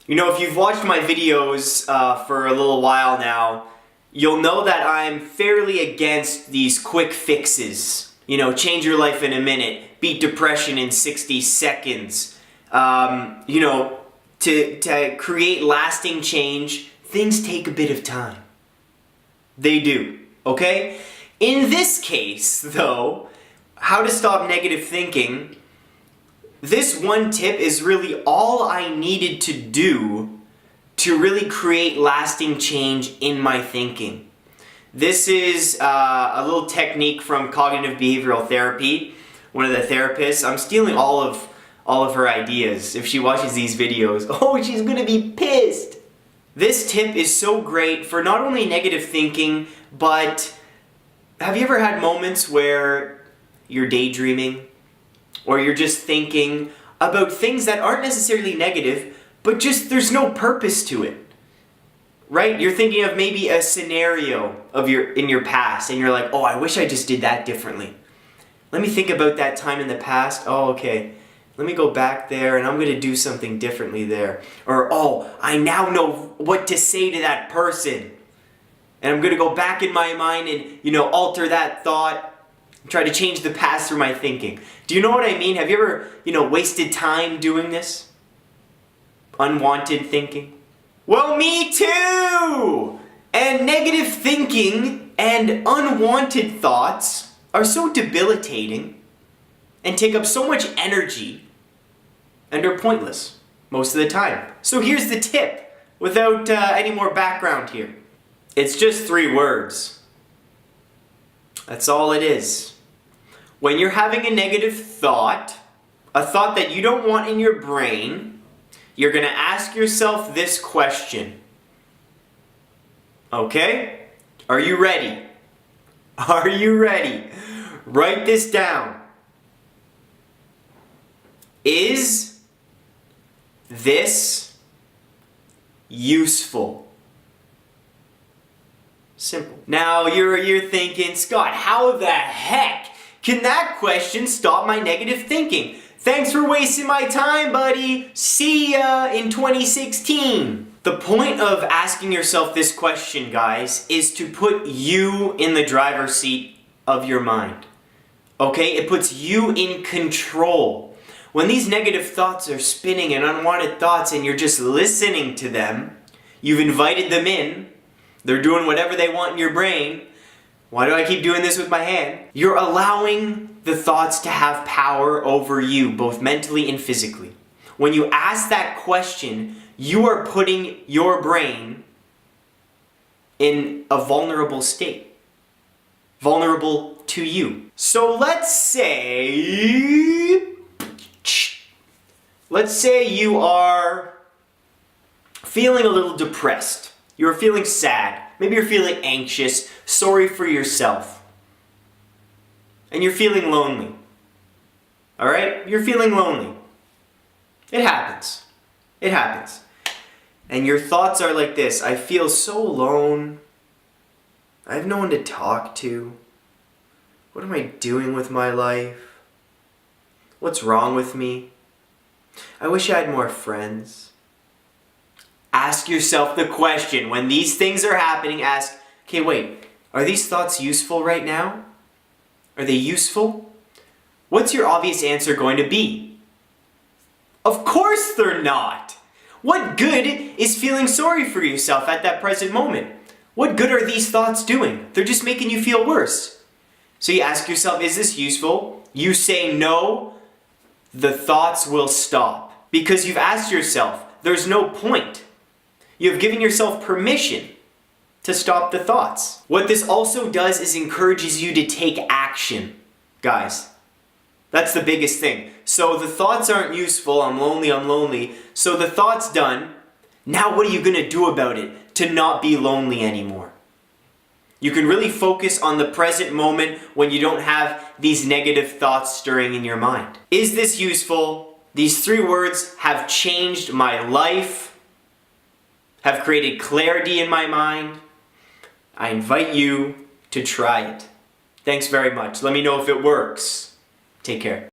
You know, if you've watched my videos for a little while now, you'll know that I'm fairly against these quick fixes. You know, change your life in a minute, beat depression in 60 seconds. You know, to create lasting change, things take a bit of time. They do, okay? In this case, though, how to stop negative thinking, this one tip is really all I needed to do to really create lasting change in my thinking. This is a little technique from cognitive behavioral therapy. One of the therapists, I'm stealing all of her ideas. If she watches these videos, oh, she's gonna be pissed. This tip is so great for not only negative thinking, but have you ever had moments where you're daydreaming? Or you're just thinking about things that aren't necessarily negative, but just there's no purpose to it. Right? You're thinking of maybe a scenario in your past, and you're like, oh, I wish I just did that differently. Let me think about that time in the past. Oh, okay. Let me go back there and I'm going to do something differently there. Or, oh, I now know what to say to that person. And I'm going to go back in my mind and, you know, alter that thought. Try to change the past through my thinking. Do you know what I mean? Have you ever, you know, wasted time doing this? Unwanted thinking? Well, me too! And negative thinking and unwanted thoughts are so debilitating and take up so much energy and are pointless most of the time. So here's the tip, without any more background here. It's just 3 words. That's all it is. When you're having a negative thought, a thought that you don't want in your brain, you're going to ask yourself this question. Okay? Are you ready? Are you ready? Write this down. Is this useful? Simple. Now you're thinking, Scott, how the heck can that question stop my negative thinking? Thanks for wasting my time, buddy. See ya in 2016. The point of asking yourself this question, guys, is to put you in the driver's seat of your mind. Okay? It puts you in control. When these negative thoughts are spinning and unwanted thoughts and you're just listening to them, you've invited them in, they're doing whatever they want in your brain. Why do I keep doing this with my hand? You're allowing the thoughts to have power over you, both mentally and physically. When you ask that question, you are putting your brain in a vulnerable state. Vulnerable to you. So let's say you are feeling a little depressed. You're feeling sad. Maybe you're feeling anxious, sorry for yourself. And you're feeling lonely. Alright? You're feeling lonely. It happens. It happens. And your thoughts are like this: I feel so alone. I have no one to talk to. What am I doing with my life? What's wrong with me? I wish I had more friends. Ask yourself the question, when these things are happening, ask, okay, wait, are these thoughts useful right now? Are they useful? What's your obvious answer going to be? Of course they're not! What good is feeling sorry for yourself at that present moment? What good are these thoughts doing? They're just making you feel worse. So you ask yourself, is this useful? You say no, the thoughts will stop. Because you've asked yourself, there's no point. You have given yourself permission to stop the thoughts. What this also does is encourages you to take action, guys. That's the biggest thing. So the thoughts aren't useful, I'm lonely. So the thought's done. Now what are you gonna do about it to not be lonely anymore? You can really focus on the present moment when you don't have these negative thoughts stirring in your mind. Is this useful? These 3 words have changed my life, have created clarity in my mind. I invite you to try it. Thanks very much. Let me know if it works. Take care.